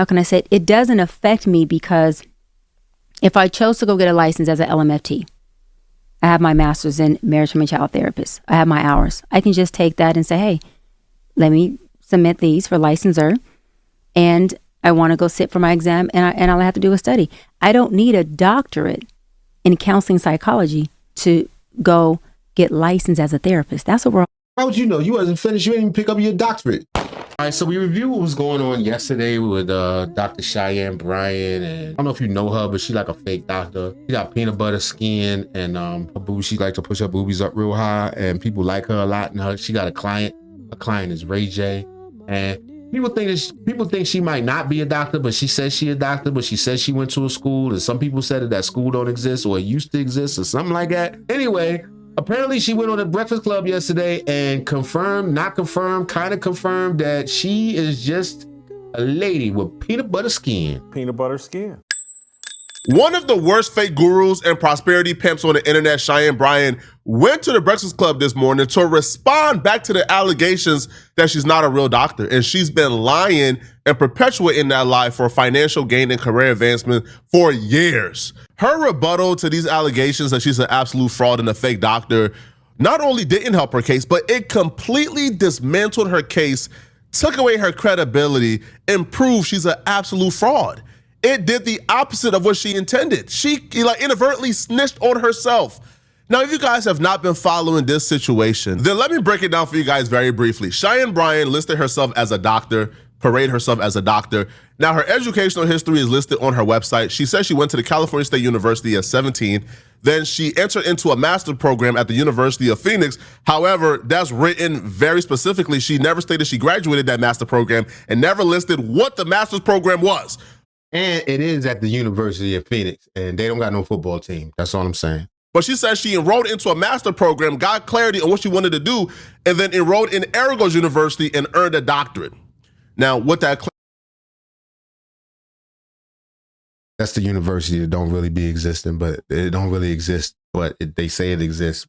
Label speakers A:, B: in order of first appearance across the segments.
A: how can I say it? It doesn't affect me because if I chose to go get a license as an LMFT, I have my master's in marriage and child therapist. I have my hours. I can just take that and say, hey, let me submit these for licensure, and I want to go sit for my exam, and I'll have to do a study. I don't need a doctorate in counseling psychology to go get licensed as a therapist. That's what we're.
B: How would you know? You wasn't finished. You didn't even pick up your doctorate.
C: All right, so we reviewed what was going on yesterday with Dr. Cheyenne Bryant, and I don't know if you know her, but she like a fake doctor. She got peanut butter skin, and her boobs, she like to push her boobies up real high, and people like her a lot. And she got a client. Her client is Ray J, and people think she might not be a doctor, but she says she a doctor, but she says she went to a school, and some people said that school don't exist or it used to exist or something like that. Anyway, apparently she went on the Breakfast Club yesterday and confirmed, not confirmed, kind of confirmed that she is just a lady with peanut butter skin.
D: Peanut butter skin.
E: One of the worst fake gurus and prosperity pimps on the internet, Cheyenne Bryant, went to the Breakfast Club this morning to respond back to the allegations that she's not a real doctor. And she's been lying and perpetuating that lie for financial gain and career advancement for years. Her rebuttal to these allegations that she's an absolute fraud and a fake doctor not only didn't help her case, but it completely dismantled her case, took away her credibility, and proved she's an absolute fraud. It did the opposite of what she intended. She inadvertently snitched on herself. Now, if you guys have not been following this situation, then let me break it down for you guys very briefly. Cheyenne Bryant listed herself as a doctor, paraded herself as a doctor. Now, her educational history is listed on her website. She says she went to the California State University at 17. Then she entered into a master's program at the University of Phoenix. However, that's written very specifically. She never stated she graduated that master program and never listed what the master's program was.
C: And it is at the University of Phoenix, and they don't got no football team. That's all I'm saying.
E: But she says she enrolled into a master program, got clarity on what she wanted to do, and then enrolled in Argos University and earned a doctorate. Now, what
C: that's the university that don't really be existing, but it don't really exist, but they say it exists.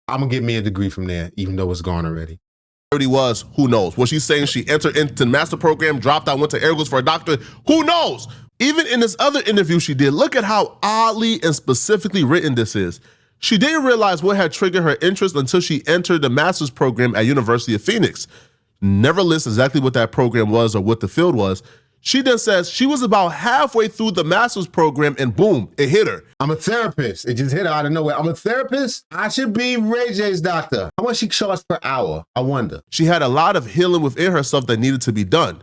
C: I'm gonna get me a degree from there, even though it's gone already.
E: Was, who knows? What she's saying, she entered into the master program, dropped out, went to Argos for a doctorate, who knows? Even in this other interview she did, look at how oddly and specifically written this is. She didn't realize what had triggered her interest until she entered the master's program at University of Phoenix. Never lists exactly what that program was or what the field was. She then says she was about halfway through the master's program and boom, it hit her.
C: I'm a therapist. It just hit her out of nowhere. I'm a therapist. I should be Ray J's doctor. How much she charges per hour? I wonder.
E: She had a lot of healing within herself that needed to be done.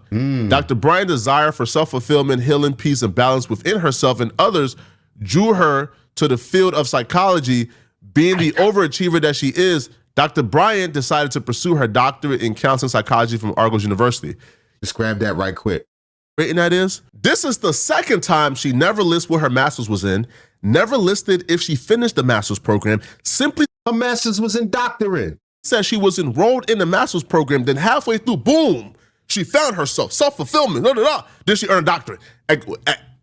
E: Dr. Bryant's desire for self-fulfillment, healing, peace, and balance within herself and others drew her to the field of psychology. Being the overachiever that she is, Dr. Bryant decided to pursue her doctorate in counseling psychology from Argos University.
C: Describe that right quick.
E: Written that is. This is the second time she never lists what her master's was in, never listed if she finished the master's program, simply
C: her master's was in doctorate.
E: Said she was enrolled in the master's program, then halfway through, boom, she found herself, self-fulfillment, then she earned a doctorate.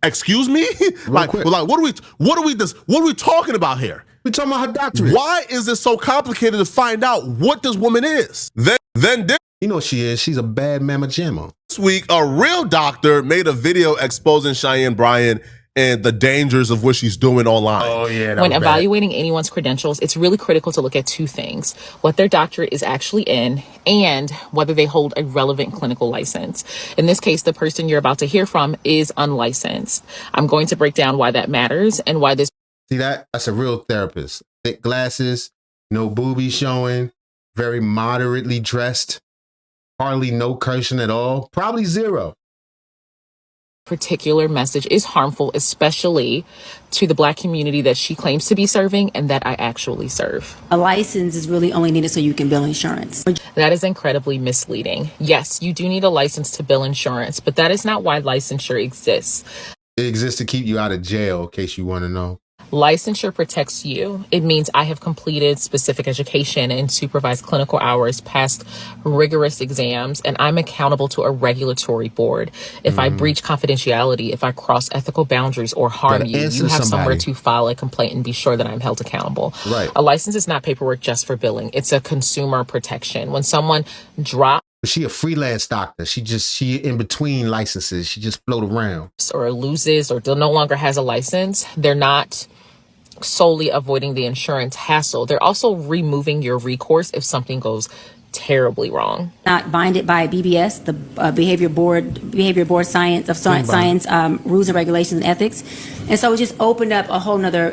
E: Excuse me? What are we talking about here?
C: We talking about her doctorate.
E: Why is it so complicated to find out what this woman is? Then
C: you know what she is. She's a bad mama jamma.
E: This week, a real doctor made a video exposing Cheyenne Bryant and the dangers of what she's doing online.
C: Oh, yeah.
F: When evaluating anyone's credentials, it's really critical to look at two things: what their doctorate is actually in and whether they hold a relevant clinical license. In this case, the person you're about to hear from is unlicensed. I'm going to break down why that matters and why this.
C: See that? That's a real therapist. Thick glasses, no boobies showing, very moderately dressed, hardly no cursing at all, probably zero.
F: Particular message is harmful, especially to the Black community that she claims to be serving and that I actually serve.
A: A license is really only needed so you can bill insurance.
F: That is incredibly misleading. Yes, you do need a license to bill insurance, but that is not why licensure exists.
C: It exists to keep you out of jail, in case you want to know.
F: Licensure protects you. It means I have completed specific education and supervised clinical hours, passed rigorous exams, and I'm accountable to a regulatory board. If I breach confidentiality, if I cross ethical boundaries or harm you, you have somewhere to file a complaint and be sure that I'm held accountable.
C: Right.
F: A license is not paperwork just for billing. It's a consumer protection. When someone drops
C: But she a freelance doctor. She in between licenses. She just float around.
F: Or loses or no longer has a license, they're not solely avoiding the insurance hassle. They're also removing your recourse if something goes terribly wrong.
A: Not binded by BBS, the Behavior Board Science rules and regulations and ethics, and so it just opened up a whole nother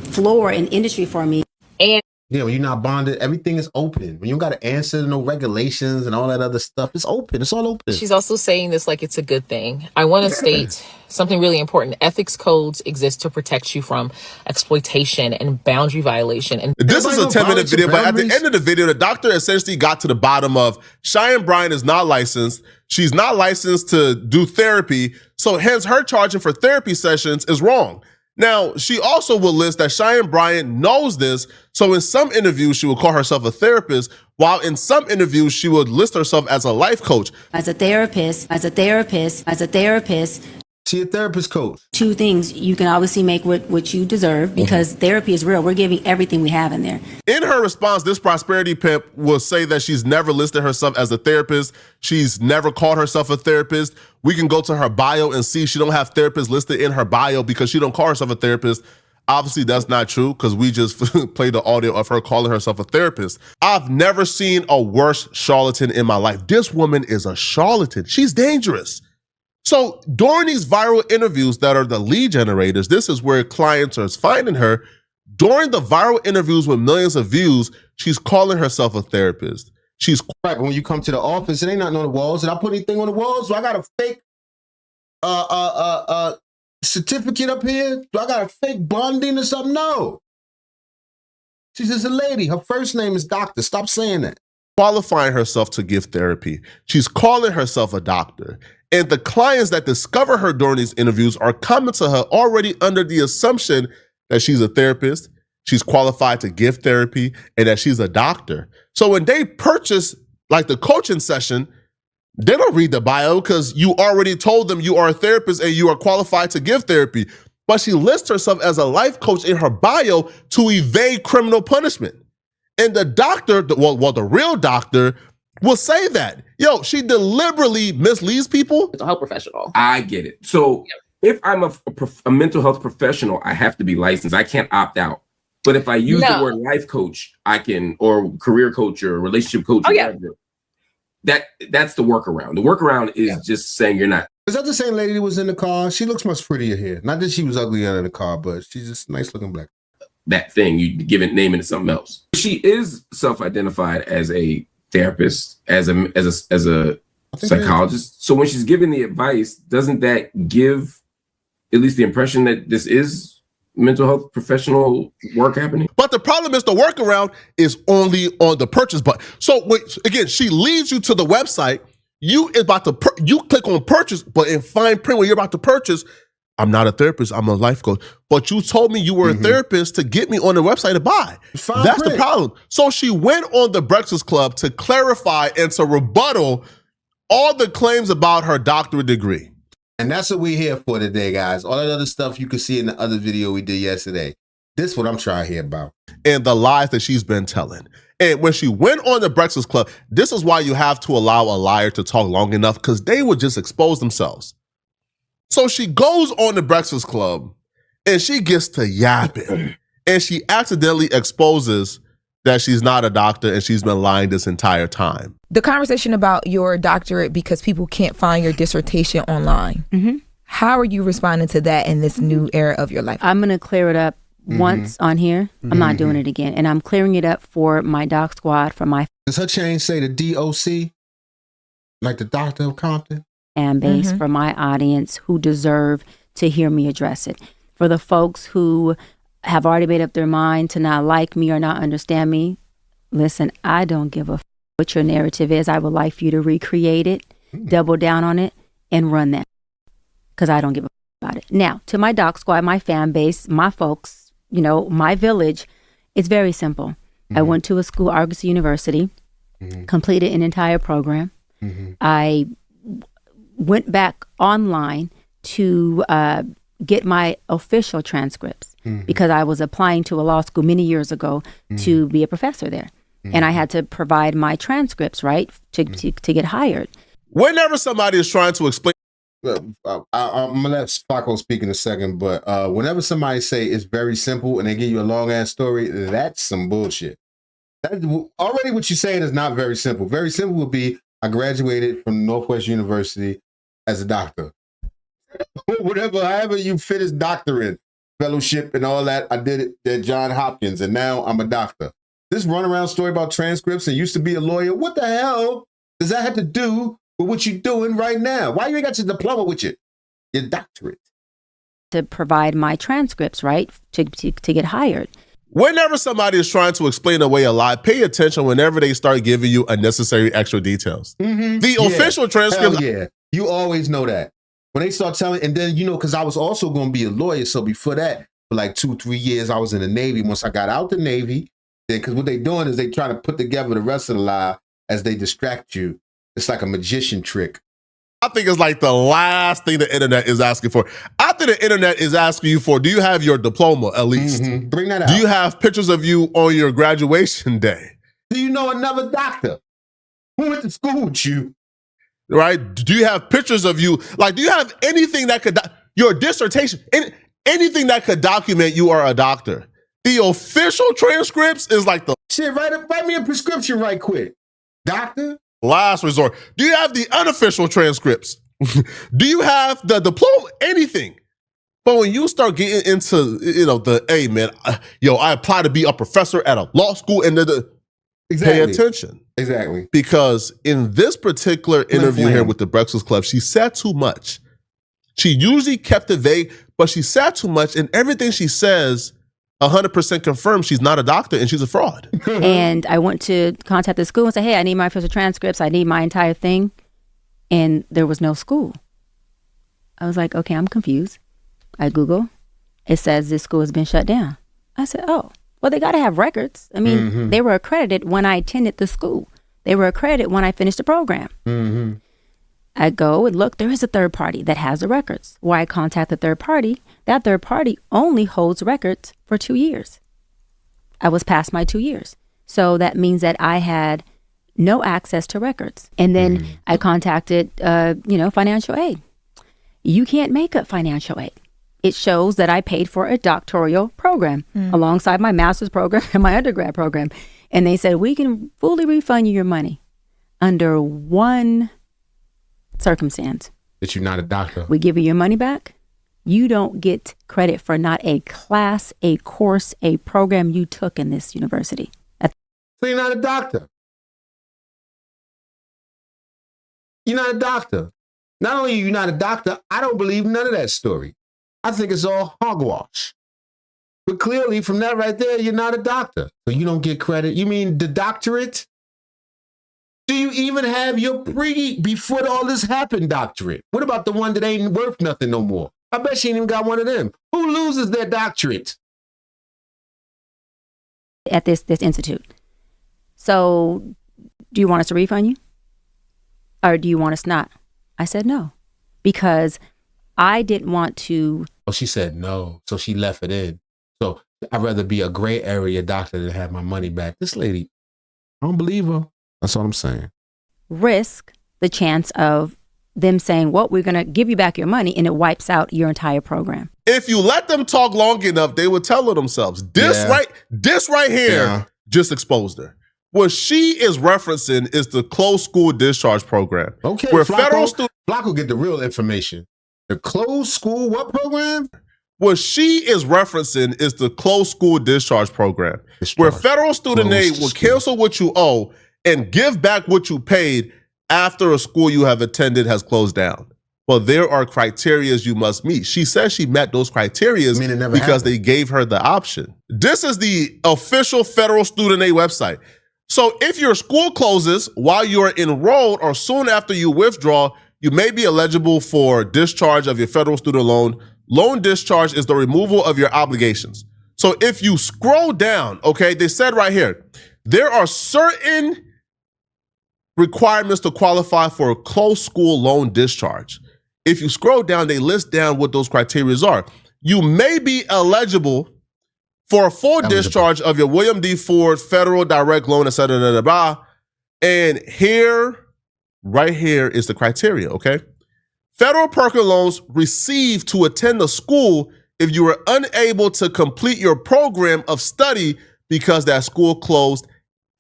A: floor in industry for me.
F: And
C: yeah, when you're not bonded, everything is open. When you don't got to answer to no regulations and all that other stuff, it's open. It's all open.
F: She's also saying this like it's a good thing. I want to state something really important. Ethics codes exist to protect you from exploitation and boundary violation. And
E: this is a 10-minute video, but at the end of the video, the doctor essentially got to the bottom of Cheyenne Bryant is not licensed. She's not licensed to do therapy. So hence her charging for therapy sessions is wrong. Now, she also will list that Cheyenne Bryant knows this, so in some interviews, she will call herself a therapist, while in some interviews, she would list herself as a life coach.
A: As a therapist.
C: She a therapist coach.
A: Two things you can obviously make what you deserve, because therapy is real. We're giving everything we have in there.
E: In her response, this prosperity pimp will say that she's never listed herself as a therapist. She's never called herself a therapist. We can go to her bio and see she don't have therapist listed in her bio because she don't call herself a therapist. Obviously, that's not true because we just played the audio of her calling herself a therapist. I've never seen a worse charlatan in my life. This woman is a charlatan. She's dangerous. So during these viral interviews that are the lead generators, this is where clients are finding her. During the viral interviews with millions of views, she's calling herself a therapist. She's
C: right. But when you come to the office, it ain't nothing on the walls. Did I put anything on the walls? Do I got a fake certificate up here? Do I got a fake bonding or something? No. She's just a lady. Her first name is Doctor. Stop saying that.
E: Qualifying herself to give therapy. She's calling herself a doctor. And the clients that discover her during these interviews are coming to her already under the assumption that she's a therapist, she's qualified to give therapy, and that she's a doctor. So when they purchase like the coaching session, they don't read the bio because you already told them you are a therapist and you are qualified to give therapy. But she lists herself as a life coach in her bio to evade criminal punishment. And the doctor, the real doctor, will say that. Yo, she deliberately misleads people.
F: Mental health professional.
D: I get it. So if I'm a mental health professional, I have to be licensed. I can't opt out. But if I use the word life coach, I can, or career coach or relationship coach, that's the workaround. The workaround is just saying you're not.
C: Is that the same lady that was in the car? She looks much prettier here. Not that she was ugly under the car, but she's just nice looking black.
D: That thing, you give it, name it something else. She is self-identified as a therapist, as a psychologist. So when she's giving the advice, doesn't that give at least the impression that this is mental health professional work happening?
E: But the problem is the workaround is only on the purchase button. So again, she leads you to the website. You click on purchase, but in fine print when you're about to purchase, I'm not a therapist, I'm a life coach. But you told me you were a therapist to get me on the website to buy. That's the problem. So she went on the Breakfast Club to clarify and to rebuttal all the claims about her doctorate degree.
C: And that's what we're here for today, guys. All that other stuff you can see in the other video we did yesterday. This is what I'm trying to hear about.
E: And the lies that she's been telling. And when she went on the Breakfast Club, this is why you have to allow a liar to talk long enough, because they would just expose themselves. So she goes on the Breakfast Club and she gets to yapping and she accidentally exposes that she's not a doctor and she's been lying this entire time.
G: The conversation about your doctorate because people can't find your dissertation online. How are you responding to that in this new era of your life?
A: I'm going to clear it up once on here. I'm not doing it again. And I'm clearing it up for my doc squad, for my
C: Does her chain say the DOC? Like the Doctor of Compton?
A: fan base, for my audience who deserve to hear me address it. For the folks who have already made up their mind to not like me or not understand me, listen, I don't give a what your narrative is. I would like for you to recreate it, double down on it, and run that, because I don't give a about it. Now, to my doc squad, my fan base, my folks, my village, it's very simple. I went to a school, Argosy University, completed an entire program. I went back online to get my official transcripts because I was applying to a law school many years ago to be a professor there. And I had to provide my transcripts, right, to get hired.
E: Whenever somebody is trying to explain,
C: I'm gonna let Spaco speak in a second, but whenever somebody say it's very simple and they give you a long ass story, that's some bullshit. Already what you're saying is not very simple. Very simple would be I graduated from Northwest University as a doctor. Whatever, however you finish doctorate, fellowship and all that, I did it at Johns Hopkins and now I'm a doctor. This runaround story about transcripts and used to be a lawyer, what the hell does that have to do with what you're doing right now? Why you ain't got your diploma with you? Your doctorate.
A: To provide my transcripts, right, to get hired.
E: whenever somebody is trying to explain away a lie, pay attention whenever they start giving you unnecessary extra details. The official transcript.
C: Hell yeah, you always know that. When they start telling, and then, because I was also going to be a lawyer. So before that, for like 2-3 years, I was in the Navy. Once I got out the Navy, then, because what they're doing is they try to put together the rest of the lie as they distract you. It's like a magician trick.
E: I think it's like the last thing the internet is asking for. I think the internet is asking you for, do you have your diploma at least?
C: Bring that out.
E: Do you have pictures of you on your graduation day?
C: Do you know another doctor who went to school with you?
E: Right? Do you have pictures of you? Like, do you have anything that could, your dissertation, anything that could document you are a doctor? The official transcripts is like the
C: shit, write me a prescription right quick. Doctor?
E: Last resort. Do you have the unofficial transcripts? Do you have the diploma? Anything. But when you start getting into, hey man, I apply to be a professor at a law school, and pay attention.
C: Exactly.
E: Because in this particular interview here with the Breakfast Club, she said too much. She usually kept it vague, but she said too much, and everything she says 100% confirms she's not a doctor and she's a fraud.
A: And I went to contact the school and say, hey, I need my official transcripts. I need my entire thing. And there was no school. I was like, okay, I'm confused. I Google. It says this school has been shut down. I said, oh, well, they got to have records. I mean, they were accredited when I attended the school. They were accredited when I finished the program. I go and look, there is a third party that has the records. Where I contact the third party, that third party only holds records for 2 years. I was past my 2 years. So that means that I had no access to records. And then I contacted, financial aid. You can't make up financial aid. It shows that I paid for a doctoral program alongside my master's program and my undergrad program. And they said, we can fully refund you your money under one circumstance.
C: That you're not a doctor.
A: We give you your money back. You don't get credit for not a class, a course, a program you took in this university.
C: So you're not a doctor. You're not a doctor. Not only are you not a doctor, I don't believe none of that story. I think it's all hogwash. But clearly from that right there, you're not a doctor. So you don't get credit. You mean the doctorate? Do you even have your before all this happened doctorate? What about the one that ain't worth nothing no more? I bet she ain't even got one of them. Who loses their doctorate?
A: At this institute. So do you want us to refund you? Or do you want us not? I said no. Because I didn't want to.
C: Oh, she said no. So she left it in. So I'd rather be a gray area doctor than have my money back. This lady, I don't believe her. That's all I'm saying.
A: Risk the chance of them saying, well, we're going to give you back your money, and it wipes out your entire program.
E: If you let them talk long enough, they would tell it themselves. This right here just exposed her. What she is referencing is the closed school discharge program.
C: Okay,
E: where
C: Flacco get the real information. The closed school what program?
E: What she is referencing is the closed school discharge program, where federal student aid will cancel what you owe and give back what you paid after a school you have attended has closed down. Well, there are criteria you must meet. She says she met those criteria because they gave her the option. This is the official federal student aid website. So if your school closes while you're enrolled or soon after you withdraw, you may be eligible for discharge of your federal student loan. Loan discharge is the removal of your obligations. So if you scroll down, okay, they said right here, there are certain requirements to qualify for a closed school loan discharge. If you scroll down, they list down what those criteria are. You may be eligible for a full discharge of your William D. Ford federal direct loan, et cetera, blah, blah, blah. And right here is the criteria, okay? Federal personal loans received to attend a school if you were unable to complete your program of study because that school closed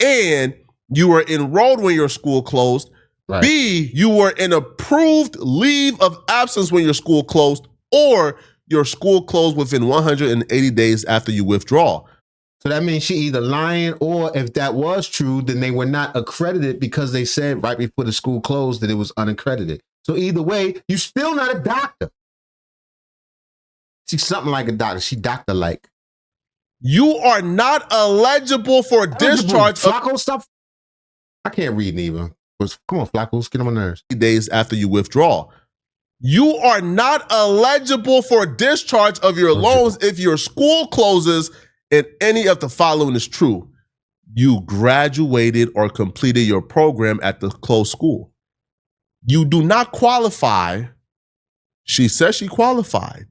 E: and you were enrolled when your school closed. Right. B, you were in approved leave of absence when your school closed, or your school closed within 180 days after you withdraw.
C: So that means she either lying, or if that was true, then they were not accredited because they said right before the school closed that it was unaccredited. So either way, you're still not a doctor. She's something like a doctor. She doctor-like.
E: You are not eligible for discharge.
C: Flacco, stop. I can't read neither. Come on, Flacco, get on my nerves.
E: Days after you withdraw. You are not eligible for discharge of your loans if your school closes and any of the following is true. You graduated or completed your program at the closed school. You do not qualify. She says she qualified.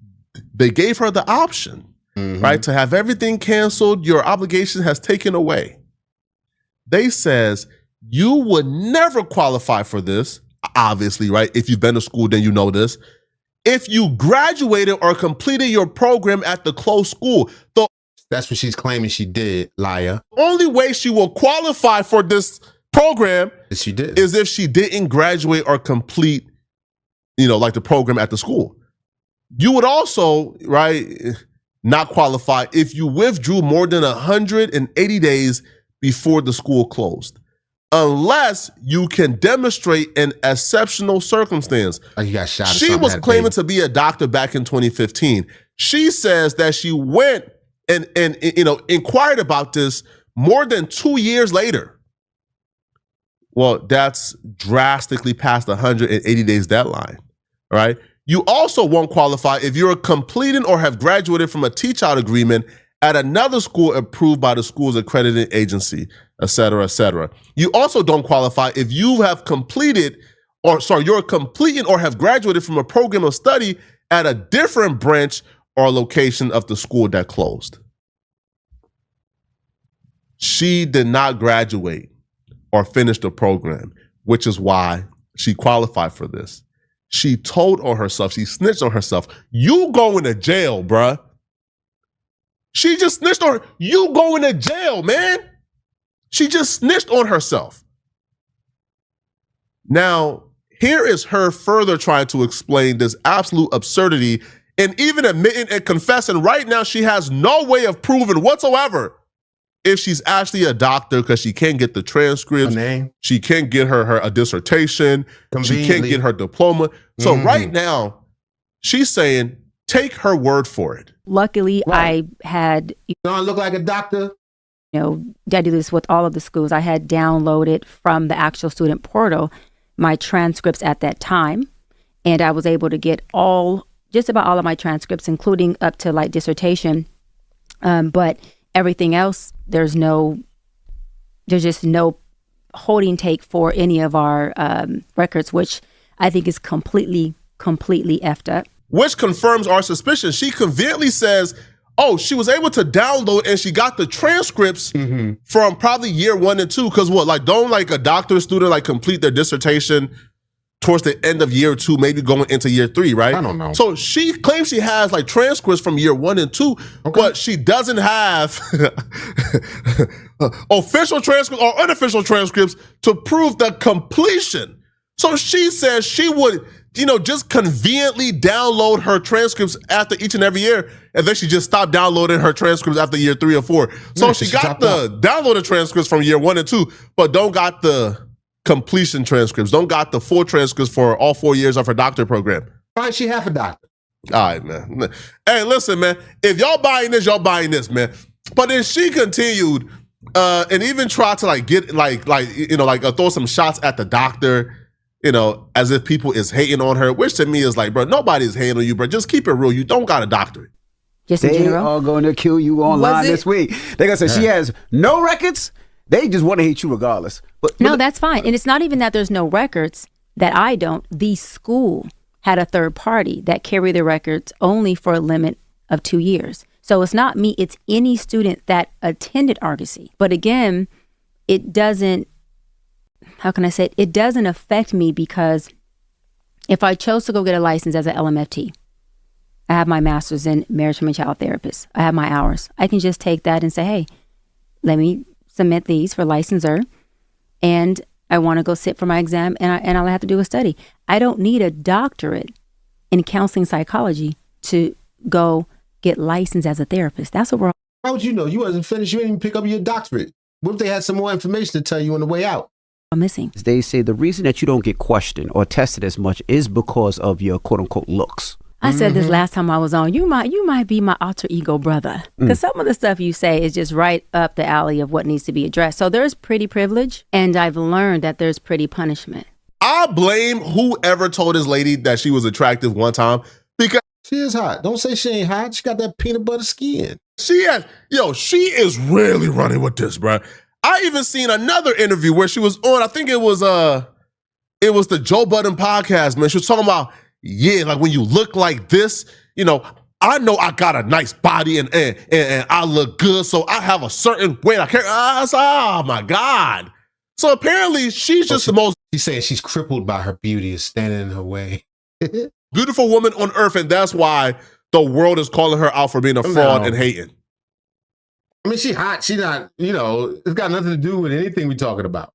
E: They gave her the option, right, to have everything canceled. Your obligation has taken away. They says you would never qualify for this, obviously, right? If you've been to school, then you know this. If you graduated or completed your program at the closed school,
C: that's what she's claiming she did, liar.
E: The only way she will qualify for this program
C: is
E: if she didn't graduate or complete, like the program at the school. You would also, right, not qualify if you withdrew more than 180 days before the school closed, unless you can demonstrate an exceptional circumstance.
C: You got shot.
E: She was claiming to be a doctor back in 2015. She says that she went and inquired about this more than 2 years later. Well, that's drastically past the 180 days deadline, right? You also won't qualify if you're completing or have graduated from a teach-out agreement at another school approved by the school's accrediting agency, et cetera, et cetera. You also don't qualify if you have you're completing or have graduated from a program of study at a different branch or location of the school that closed. She did not graduate or finish the program, which is why she qualified for this. She told on herself, she snitched on herself. You going to jail, bruh. She just snitched on her. You going to jail, man. She just snitched on herself. Now, here is her further trying to explain this absolute absurdity and even admitting and confessing right now she has no way of proving whatsoever if she's actually a doctor, because she can't get the transcripts. She can't get a dissertation. She can't get her diploma. So right now, she's saying, take her word for it.
A: Luckily, right. I had...
C: Don't I look like a doctor?
A: I do this with all of the schools. I had downloaded from the actual student portal my transcripts at that time. And I was able to get just about all of my transcripts, including up to like dissertation. But everything else, there's just no holding take for any of our records, which I think is completely effed up.
E: Which confirms our suspicion. She conveniently says, she was able to download and she got the transcripts from probably year 1 and 2. Because don't a doctoral student complete their dissertation towards the end of year 2, maybe going into year 3, right?
C: I don't know.
E: So she claims she has transcripts from year 1 and 2, but she doesn't have official transcripts or unofficial transcripts to prove the completion. So she says she would, just conveniently download her transcripts after each and every year, and then she just stopped downloading her transcripts after year 3 or 4. So she got the downloaded transcripts from year 1 and 2, but don't got the completion transcripts, don't got the full transcripts for all 4 years of her doctorate program.
C: All right, she half a doctor.
E: All right, man. Hey, listen, man. If y'all buying this, man. But then she continued and even tried to get throw some shots at the doctor, as if people is hating on her, which to me is bro, nobody is hating on you, bro. Just keep it real. You don't got a doctorate.
A: Just in general.
H: They are going to kill you online this week. They're going to say she has no records. They just want to hate you regardless. But
A: no, that's fine. And it's not even that there's no records that I don't. The school had a third party that carried the records only for a limit of 2 years. So it's not me, it's any student that attended Argosy. But again, it doesn't, how can I say it? It doesn't affect me because if I chose to go get a license as an LMFT, I have my master's in marriage and child therapist. I have my hours. I can just take that and say, hey, let me submit these for licensure, and I want to go sit for my exam, and I'll have to do a study. I don't need a doctorate in counseling psychology to go get licensed as a therapist. That's what we're.
B: How would you know? You wasn't finished. You didn't even pick up your doctorate. What if they had some more information to tell you on the way out?
A: I'm missing.
H: They say the reason that you don't get questioned or tested as much is because of your quote unquote looks.
A: I said this last time I was on. You might be my alter ego brother, because some of the stuff you say is just right up the alley of what needs to be addressed. So there's pretty privilege, and I've learned that there's pretty punishment.
E: I blame whoever told this lady that she was attractive one time, because
B: she is hot. Don't say she ain't hot. She got that peanut butter skin.
E: she is really running with this, bro. I even seen another interview where she was on, I think it was the Joe Budden podcast, man. She was talking about, yeah, like when you look like this, I know I got a nice body and I look good, so I have a certain weight. I can't. Oh my God! So apparently she's just the most.
C: She's saying she's crippled by her beauty is standing in her way.
E: Beautiful woman on earth, and that's why the world is calling her out for being a fraud and hating.
C: I mean, she hot. She not. It's got nothing to do with anything we're talking about.